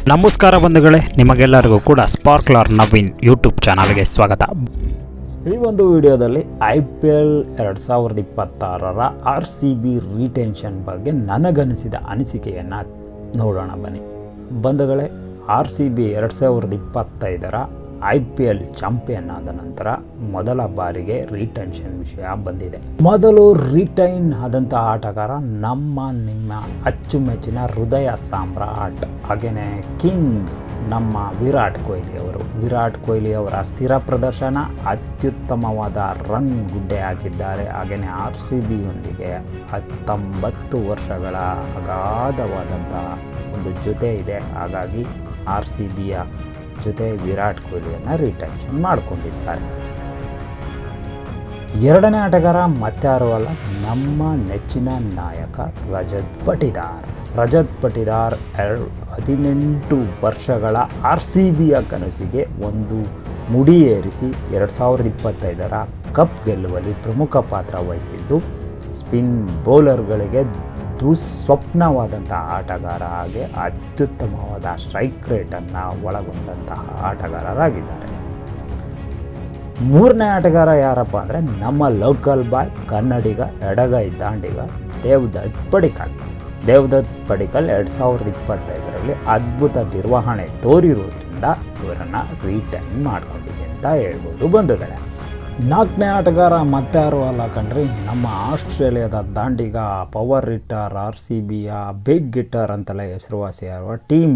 ನಮಸ್ಕಾರ ಬಂಧುಗಳೇ, ನಿಮಗೆಲ್ಲರಿಗೂ ಕೂಡ ಸ್ಪಾರ್ಕ್ಲರ್ ನವೀನ್ ಯೂಟ್ಯೂಬ್ ಚಾನಲ್ಗೆ ಸ್ವಾಗತ. ಈ ಒಂದು ವಿಡಿಯೋದಲ್ಲಿ IPL 2026 RCB ರಿಟೆನ್ಷನ್ ಬಗ್ಗೆ ನನಗನಿಸಿದ ಅನಿಸಿಕೆಯನ್ನು ನೋಡೋಣ ಬನ್ನಿ. ಬಂಧುಗಳೇ, RCB 2025 IPL ಚಾಂಪಿಯನ್ ಆದ ನಂತರ ಮೊದಲ ಬಾರಿಗೆ ರಿಟೆನ್ಷನ್ ವಿಷಯ ಬಂದಿದೆ. ಮೊದಲು ರಿಟೈನ್ ಆದಂಥ ಆಟಗಾರ ನಿಮ್ಮ ಅಚ್ಚುಮೆಚ್ಚಿನ ಹೃದಯ ಸಾಮ್ರಾಟ್ ಹಾಗೆಯೇ ಕಿಂಗ್ ನಮ್ಮ ವಿರಾಟ್ ಕೊಹ್ಲಿ ಅವರ ಸ್ಥಿರ ಪ್ರದರ್ಶನ, ಅತ್ಯುತ್ತಮವಾದ ರನ್ ಗುಡ್ಡೆ ಹಾಕಿದ್ದಾರೆ. ಹಾಗೆಯೇ RCBಯೊಂದಿಗೆ 19 ವರ್ಷಗಳ ಅಗಾಧವಾದಂಥ ಒಂದು ಜೊತೆ ಇದೆ. ಹಾಗಾಗಿ RCBಯ ಜೊತೆ ವಿರಾಟ್ ಕೊಹ್ಲಿಯನ್ನು ರಿಟೆನ್ಷನ್ ಮಾಡಿಕೊಂಡಿದ್ದಾರೆ. ಎರಡನೇ ಆಟಗಾರ ಮತ್ತಾರೂ ಅಲ್ಲ, ನಮ್ಮ ನೆಚ್ಚಿನ ನಾಯಕ ರಜತ್ ಪಟಿದಾರ್ 18 ವರ್ಷಗಳ RCBಯ ಕನಸಿಗೆ ಒಂದು ಮುಡಿ ಏರಿಸಿ 2025 ಕಪ್ ಗೆಲ್ಲುವಲ್ಲಿ ಪ್ರಮುಖ ಪಾತ್ರ ವಹಿಸಿದ್ದು, ಸ್ಪಿನ್ ಬೌಲರ್ಗಳಿಗೆ ದುಸ್ವಪ್ನವಾದಂಥ ಆಟಗಾರ, ಹಾಗೆ ಅತ್ಯುತ್ತಮವಾದ ಸ್ಟ್ರೈಕ್ ರೇಟನ್ನು ಒಳಗೊಂಡಂತಹ ಆಟಗಾರರಾಗಿದ್ದಾರೆ. ಮೂರನೇ ಆಟಗಾರ ಯಾರಪ್ಪ ಅಂದರೆ ನಮ್ಮ ಲೋಕಲ್ ಬಾಯ್, ಕನ್ನಡಿಗ, ಎಡಗೈ ದಾಂಡಿಗ ದೇವದತ್ ಪಡಿಕ್ಕಲ್ 2025 ಅದ್ಭುತ ನಿರ್ವಹಣೆ ತೋರಿರೋದ್ರಿಂದ ಇವರನ್ನು ರಿಟರ್ನ್ ಮಾಡಿಕೊಂಡಿದೆ ಅಂತ ಹೇಳ್ಬೋದು ಬಂಧುಗಳೇ. ನಾಲ್ಕನೇ ಆಟಗಾರ ಮತ್ತಾರು ಅಲ್ಲ ಕಣ್ರಿ, ನಮ್ಮ ಆಸ್ಟ್ರೇಲಿಯಾದ ದಾಂಡಿಗ, ಪವರ್ ಹಿಟ್ಟರ್, RCBಯ ಬಿಗ್ ಹಿಟ್ಟರ್ ಅಂತಲೇ ಹೆಸರುವಾಸಿಯಾರುವ ಟೀಮ್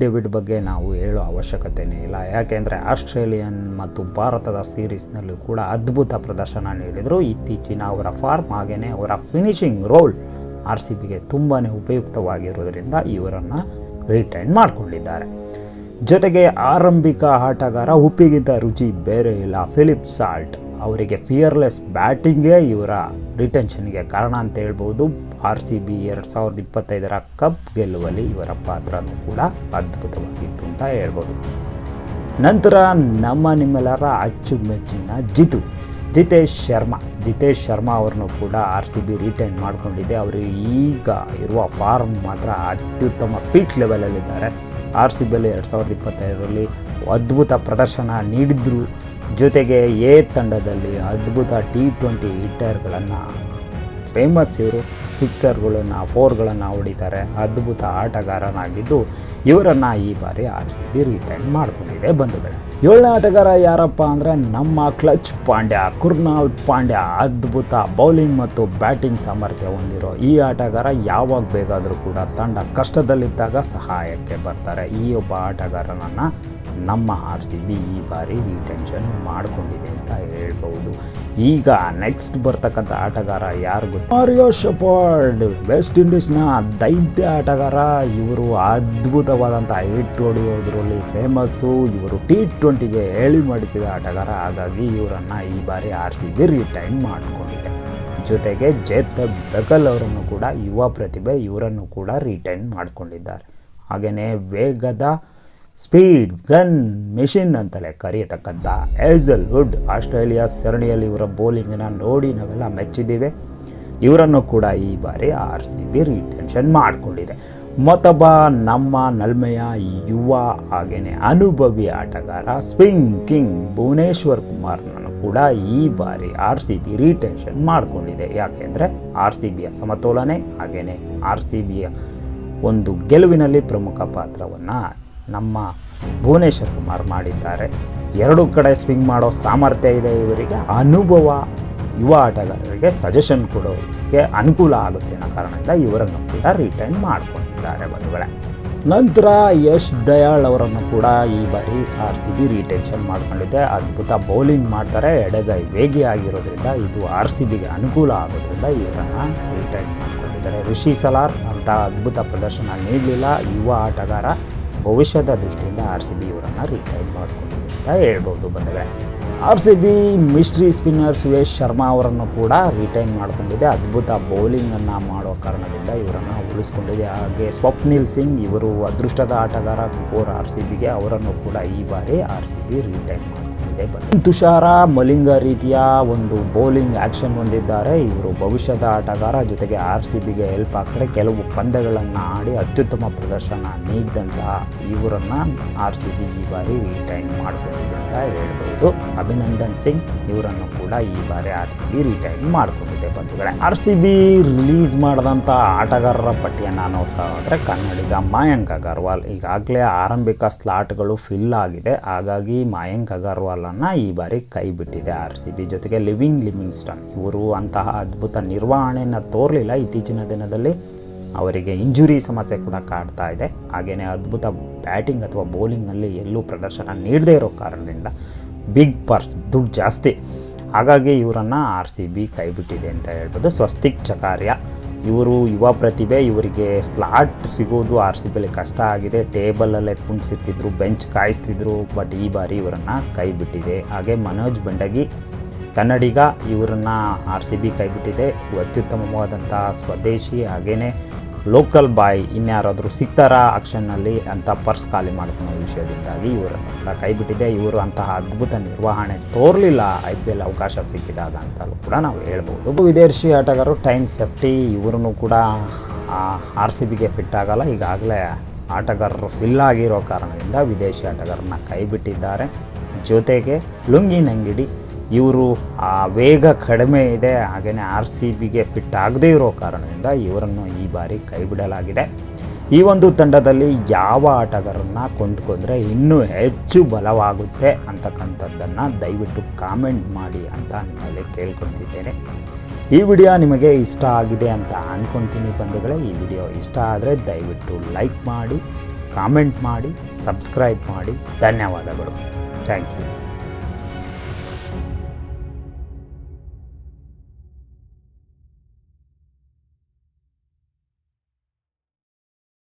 ಡೇವಿಡ್ ಬಗ್ಗೆ ನಾವು ಹೇಳೋ ಅವಶ್ಯಕತೆಯೇ ಇಲ್ಲ. ಯಾಕೆಂದರೆ ಆಸ್ಟ್ರೇಲಿಯನ್ ಮತ್ತು ಭಾರತದ ಸೀರೀಸ್ನಲ್ಲೂ ಕೂಡ ಅದ್ಭುತ ಪ್ರದರ್ಶನ ನೀಡಿದರು. ಇತ್ತೀಚಿನ ಅವರ ಫಾರ್ಮ್ ಹಾಗೆಯೇ ಅವರ ಫಿನಿಶಿಂಗ್ ರೋಲ್ RCBಗೆ ತುಂಬಾ ಉಪಯುಕ್ತವಾಗಿರೋದ್ರಿಂದ ಇವರನ್ನು ರಿಟೈನ್ ಮಾಡಿಕೊಂಡಿದ್ದಾರೆ. ಜೊತೆಗೆ ಆರಂಭಿಕ ಆಟಗಾರ, ಉಪ್ಪಿಗಿಂತ ರುಚಿ ಬೇರೆ ಇಲ್ಲ, ಫಿಲಿಪ್ ಸಾಲ್ಟ್ ಅವರಿಗೆ ಫಿಯರ್ಲೆಸ್ ಬ್ಯಾಟಿಂಗೇ ಇವರ ರಿಟೆನ್ಷನ್ಗೆ ಕಾರಣ ಅಂತ ಹೇಳ್ಬೋದು. RCB 2025 ಕಪ್ ಗೆಲ್ಲುವಲ್ಲಿ ಇವರ ಪಾತ್ರನೂ ಕೂಡ ಅದ್ಭುತವಾಗಿತ್ತು ಅಂತ ಹೇಳ್ಬೋದು. ನಂತರ ನಿಮ್ಮೆಲ್ಲರ ಅಚ್ಚುಮೆಚ್ಚಿನ ಜಿತೇಶ್ ಶರ್ಮಾ ಅವರನ್ನು ಕೂಡ RCB ರಿಟೈನ್ ಮಾಡಿಕೊಂಡಿದೆ. ಅವರು ಈಗ ಇರುವ ಫಾರ್ಮ್ ಮಾತ್ರ ಅತ್ಯುತ್ತಮ ಪೀಕ್ ಲೆವೆಲಲ್ಲಿದ್ದಾರೆ. RCBಯಲ್ಲಿ 2025 ಅದ್ಭುತ ಪ್ರದರ್ಶನ ನೀಡಿದ್ರು. ಜೊತೆಗೆ ತಂಡದಲ್ಲಿ ಅದ್ಭುತ T20 ಹಿಟ್ಟರ್ಗಳನ್ನು, ಫೇಮಸ್ ಇವರು ಸಿಕ್ಸರ್ಗಳನ್ನು, 4ಗಳನ್ನು ಹೊಡಿತಾರೆ. ಅದ್ಭುತ ಆಟಗಾರನಾಗಿದ್ದು ಇವರನ್ನು ಈ ಬಾರಿ RCB ರಿಟೈನ್ ಮಾಡಿಕೊಂಡಿದೆ ಬಂಧುಗಳೇ. ಏಳನೇ ಆಟಗಾರ ಯಾರಪ್ಪ ಅಂದರೆ ನಮ್ಮ ಕ್ಲಚ್ ಕುರ್ನಾಲ್ ಪಾಂಡ್ಯ ಅದ್ಭುತ ಬೌಲಿಂಗ್ ಮತ್ತು ಬ್ಯಾಟಿಂಗ್ ಸಾಮರ್ಥ್ಯ ಹೊಂದಿರೋ ಈ ಆಟಗಾರ ಯಾವಾಗ ಬೇಕಾದರೂ ಕೂಡ ತಂಡ ಕಷ್ಟದಲ್ಲಿದ್ದಾಗ ಸಹಾಯಕ್ಕೆ ಬರ್ತಾರೆ. ಈ ಒಬ್ಬ ಆಟಗಾರನನ್ನು ನಮ್ಮ RCB ಈ ಬಾರಿ ರಿಟೆನ್ಷನ್ ಮಾಡಿಕೊಂಡಿದೆ ಅಂತ ಹೇಳ್ಬೋದು. ಈಗ ನೆಕ್ಸ್ಟ್ ಬರ್ತಕ್ಕಂಥ ಆಟಗಾರ ಯಾರು ಗೊತ್ತು? ಮಾರಿಯೋ ಶೆಪರ್ಡ್, ವೆಸ್ಟ್ ಇಂಡೀಸ್ನ ದೈತ್ಯ ಆಟಗಾರ. ಇವರು ಅದ್ಭುತವಾದಂಥ ಹಿಟ್ ಹೊಡೆಯೋದ್ರಲ್ಲಿ ಫೇಮಸ್ಸು. ಇವರು T20ಗೆ ಹೇಳಿ ಮಾಡಿಸಿದ ಆಟಗಾರ. ಹಾಗಾಗಿ ಇವರನ್ನು ಈ ಬಾರಿ RCB ರಿಟೈನ್ ಮಾಡಿಕೊಂಡಿದೆ. ಜೊತೆಗೆ ಜೇತನ್ ಬೆಕಲ್ ಅವರನ್ನು ಕೂಡ, ಯುವ ಪ್ರತಿಭೆ, ಇವರನ್ನು ಕೂಡ ರಿಟೈನ್ ಮಾಡಿಕೊಂಡಿದ್ದಾರೆ. ಹಾಗೆಯೇ ವೇಗದ ಸ್ಪೀಡ್ ಗನ್ ಮೆಷಿನ್ ಅಂತಲೇ ಕರೆಯತಕ್ಕಂಥ ಹೇಜಲ್ವುಡ್, ಆಸ್ಟ್ರೇಲಿಯಾ ಸರಣಿಯಲ್ಲಿ ಇವರ ಬೌಲಿಂಗನ್ನು ನೋಡಿ ನಾವೆಲ್ಲ ಮೆಚ್ಚಿದ್ದೀವಿ. ಇವರನ್ನು ಕೂಡ ಈ ಬಾರಿ RCB ರಿಟೆನ್ಷನ್ ಮಾಡಿಕೊಂಡಿದೆ. ಮತ್ತೊಬ್ಬ ನಮ್ಮ ನಲ್ಮೆಯ ಯುವ ಹಾಗೆಯೇ ಅನುಭವಿ ಆಟಗಾರ ಸ್ಪಿನ್ ಕಿಂಗ್ ಭುವನೇಶ್ವರ್ ಕುಮಾರ್ನನ್ನು ಕೂಡ ಈ ಬಾರಿ RCB ರಿಟೆನ್ಷನ್ ಮಾಡಿಕೊಂಡಿದೆ. ಯಾಕೆಂದರೆ RCBಯ ಸಮತೋಲನೆ ಹಾಗೆಯೇ RCBಯ ಒಂದು ಗೆಲುವಿನಲ್ಲಿ ಪ್ರಮುಖ ಪಾತ್ರವನ್ನು ನಮ್ಮ ಭುವನೇಶ್ವರ್ ಕುಮಾರ್ ಮಾಡಿದ್ದಾರೆ. ಎರಡೂ ಕಡೆ ಸ್ವಿಂಗ್ ಮಾಡೋ ಸಾಮರ್ಥ್ಯ ಇದೆ ಇವರಿಗೆ. ಅನುಭವ ಯುವ ಆಟಗಾರರಿಗೆ ಸಜೆಷನ್ ಕೊಡೋಕ್ಕೆ ಅನುಕೂಲ ಆಗುತ್ತೆ ಅನ್ನೋ ಕಾರಣದಿಂದ ಇವರನ್ನು ಕೂಡ ರಿಟೈನ್ ಮಾಡಿಕೊಂಡಿದ್ದಾರೆ ಬಂಧುಗಳೇ. ನಂತರ ಯಶ್ ದಯಾಳ್ ಅವರನ್ನು ಕೂಡ ಈ ಬಾರಿ RCB ರಿಟೆನ್ಷನ್ ಮಾಡಿಕೊಂಡಿದೆ. ಅದ್ಭುತ ಬೌಲಿಂಗ್ ಮಾಡ್ತಾರೆ, ಎಡಗೈ ವೇಗಿ ಆಗಿರೋದ್ರಿಂದ ಇದು RCBಗೆ ಅನುಕೂಲ ಆಗೋದ್ರಿಂದ ಇವರನ್ನು ರಿಟೈನ್ ಮಾಡಿಕೊಂಡಿದ್ದಾರೆ. ರಿಷಿ ಸಲಾರ್ ಅಂತ ಅದ್ಭುತ ಪ್ರದರ್ಶನ ನೀಡಲಿಲ್ಲ. ಯುವ ಆಟಗಾರ, ಭವಿಷ್ಯದ ದೃಷ್ಟಿಯಿಂದ RCB ಇವರನ್ನು ರಿಟೈನ್ ಮಾಡಿಕೊಂಡಿದೆ ಅಂತ ಹೇಳ್ಬೋದು ಬಂದರೆ. RCB mystery spinner Suyesh Sharma ಅವರನ್ನು ಕೂಡ ರಿಟೈನ್ ಮಾಡಿಕೊಂಡಿದೆ. ಅದ್ಭುತ ಬೌಲಿಂಗನ್ನು ಮಾಡೋ ಕಾರಣದಿಂದ ಇವರನ್ನು ಉಳಿಸ್ಕೊಂಡಿದೆ. ಹಾಗೆ ಸ್ವಪ್ನಿಲ್ ಸಿಂಗ್, ಇವರು ಅದೃಷ್ಟದ ಆಟಗಾರ ಬಿಫೋರ್ RCBಗೆ, ಅವರನ್ನು ಕೂಡ ಈ ಬಾರಿ RCB ರಿಟೈನ್ ಮಾಡಿಕೊಂಡಿದೆ ಇದೆ. ತುಷಾರ ಮಲಿಂಗ ರೀತಿಯ ಒಂದು ಬೌಲಿಂಗ್ ಆ್ಯಕ್ಷನ್ ಹೊಂದಿದ್ದಾರೆ. ಇವರು ಭವಿಷ್ಯದ ಆಟಗಾರ, ಜೊತೆಗೆ RCBಗೆ ಹೆಲ್ಪ್ ಆಗ್ತಾರೆ. ಕೆಲವು ಪಂದ್ಯಗಳನ್ನು ಆಡಿ ಅತ್ಯುತ್ತಮ ಪ್ರದರ್ಶನ ನೀಡಿದಂತಹ ಇವರನ್ನು RCB ಈ ಬಾರಿ ರಿಟೈನ್ ಮಾಡಿಕೊಂಡಿದೆ ಅಂತ ಹೇಳ್ಬೋದು. ಅಭಿನಂದನ್ ಸಿಂಗ್ ಇವರನ್ನು ಕೂಡ ಈ ಬಾರಿ RCB ರಿಟೈನ್ ಮಾಡಿಕೊಂಡಿದೆ ಬಂಧುಗಳೇ. RCB ರಿಲೀಸ್ ಮಾಡಿದಂಥ ಆಟಗಾರರ ಪಟ್ಟಿಯನ್ನು ನೋಡ್ತಾ ಹೋದರೆ ಕನ್ನಡಿಗ ಮಯಾಂಕ್ ಅಗರ್ವಾಲ್ ಈಗಾಗಲೇ ಆರಂಭಿಕ ಸ್ಲಾಟ್ಗಳು ಫಿಲ್ ಆಗಿದೆ. ಹಾಗಾಗಿ ಮಯಾಂಕ್ ಅಗರ್ವಾಲನ್ನು ಈ ಬಾರಿ ಕೈ ಬಿಟ್ಟಿದೆ RCB. ಜೊತೆಗೆ ಲಿವಿಂಗ್ಸ್ಟನ್ ಇವರು ಅಂತಹ ಅದ್ಭುತ ನಿರ್ವಹಣೆಯನ್ನು ತೋರಲಿಲ್ಲ. ಇತ್ತೀಚಿನ ದಿನದಲ್ಲಿ ಅವರಿಗೆ ಇಂಜುರಿ ಸಮಸ್ಯೆ ಕೂಡ ಕಾಡ್ತಾ ಇದೆ. ಹಾಗೆಯೇ ಅದ್ಭುತ ಬ್ಯಾಟಿಂಗ್ ಅಥವಾ ಬೌಲಿಂಗ್ನಲ್ಲಿ ಎಲ್ಲೂ ಪ್ರದರ್ಶನ ನೀಡದೇ ಇರೋ ಕಾರಣದಿಂದ ಬಿಗ್ ಪರ್ಸ್ ದುಡ್ಡು ಜಾಸ್ತಿ, ಹಾಗಾಗಿ ಇವರನ್ನು RCB ಕೈ ಬಿಟ್ಟಿದೆ ಅಂತ ಹೇಳ್ಬೋದು. ಸ್ವಸ್ತಿಕ್ ಚಕಾರ್ಯ ಇವರು ಯುವ ಪ್ರತಿಭೆ, ಇವರಿಗೆ ಸ್ಲಾಟ್ ಸಿಗೋದು RCBಯಲ್ಲಿ ಕಷ್ಟ ಆಗಿದೆ. ಟೇಬಲಲ್ಲೇ ಕುಣಿಸಿರ್ತಿದ್ರು, ಬೆಂಚ್ ಕಾಯಿಸ್ತಿದ್ರು, ಬಟ್ ಈ ಬಾರಿ ಇವರನ್ನು ಕೈ ಬಿಟ್ಟಿದೆ. ಹಾಗೆ ಮನೋಜ್ ಬಂಡಗಿ ಕನ್ನಡಿಗ ಇವರನ್ನು RCB ಕೈ ಬಿಟ್ಟಿದೆ. ಅತ್ಯುತ್ತಮವಾದಂಥ ಸ್ವದೇಶಿ, ಹಾಗೆಯೇ ಲೋಕಲ್ ಬಾಯ್ ಇನ್ಯಾರಾದರೂ ಸಿಗ್ತಾರಾ ಆಕ್ಷನ್ನಲ್ಲಿ ಅಂತ ಪರ್ಸ್ ಖಾಲಿ ಮಾಡ್ಕೊಳ್ಳೋ ವಿಷಯದಿಂದಾಗಿ ಇವರನ್ನು ಕೈ ಬಿಟ್ಟಿದೆ. ಇವರು ಅಂತಹ ಅದ್ಭುತ ನಿರ್ವಹಣೆ ತೋರಲಿಲ್ಲ IPL ಅವಕಾಶ ಸಿಕ್ಕಿದಾಗ ಅಂತಲೂ ಕೂಡ ನಾವು ಹೇಳ್ಬೋದು. ವಿದೇಶಿ ಆಟಗಾರರು ಟೈನ್ ಸೇಫ್ಟಿ ಇವರನ್ನು ಕೂಡ RCBಗೆ ಫಿಟ್ ಆಗಲ್ಲ. ಈಗಾಗಲೇ ಆಟಗಾರರು ಫಿಲ್ ಆಗಿರೋ ಕಾರಣದಿಂದ ವಿದೇಶಿ ಆಟಗಾರರನ್ನ ಕೈ ಬಿಟ್ಟಿದ್ದಾರೆ. ಜೊತೆಗೆ ಲುಂಗಿ ನಂಗಿಡಿ ಇವರು ವೇಗ ಕಡಿಮೆ ಇದೆ, ಹಾಗೆಯೇ RCBಗೆ ಫಿಟ್ ಆಗದೇ ಇರೋ ಕಾರಣದಿಂದ ಇವರನ್ನು ಈ ಬಾರಿ ಕೈ ಬಿಡಲಾಗಿದೆ. ಈ ಒಂದು ತಂಡದಲ್ಲಿ ಯಾವ ಆಟಗಾರರನ್ನು ಕೊಂಡ್ಕೊಂಡ್ರೆ ಇನ್ನೂ ಹೆಚ್ಚು ಬಲವಾಗುತ್ತೆ ಅಂತಕ್ಕಂಥದ್ದನ್ನು ದಯವಿಟ್ಟು ಕಾಮೆಂಟ್ ಮಾಡಿ ಅಂತ ನಿಮ್ಮಲ್ಲಿ ಕೇಳ್ಕೊಳ್ತಿದ್ದೇನೆ. ಈ ವಿಡಿಯೋ ನಿಮಗೆ ಇಷ್ಟ ಆಗಿದೆ ಅಂತ ಅಂದ್ಕೊಳ್ತೀನಿ ಬಂಧುಗಳೇ. ಈ ವಿಡಿಯೋ ಇಷ್ಟ ಆದರೆ ದಯವಿಟ್ಟು ಲೈಕ್ ಮಾಡಿ, ಕಾಮೆಂಟ್ ಮಾಡಿ, ಸಬ್ಸ್ಕ್ರೈಬ್ ಮಾಡಿ. ಧನ್ಯವಾದಗಳು. Thank you.